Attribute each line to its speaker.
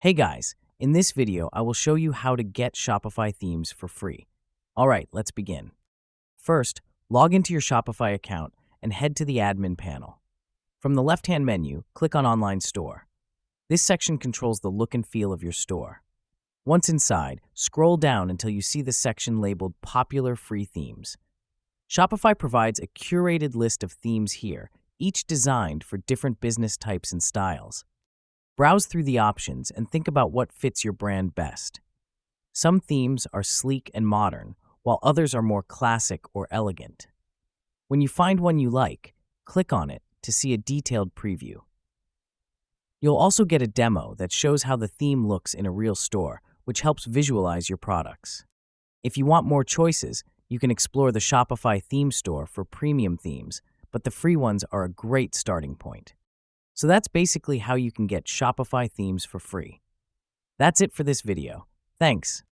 Speaker 1: Hey guys, in this video, I will show you how to get Shopify themes for free. All right, let's begin. First, log into your Shopify account and head to the admin panel. From the left-hand menu, click on Online Store. This section controls the look and feel of your store. Once inside, scroll down until you see the section labeled Popular Free Themes. Shopify provides a curated list of themes here, each designed for different business types and styles. Browse through the options and think about what fits your brand best. Some themes are sleek and modern, while others are more classic or elegant. When you find one you like, click on it to see a detailed preview. You'll also get a demo that shows how the theme looks in a real store, which helps visualize your products. If you want more choices, you can explore the Shopify theme store for premium themes, but the free ones are a great starting point. So that's basically how you can get Shopify themes for free. That's it for this video. Thanks.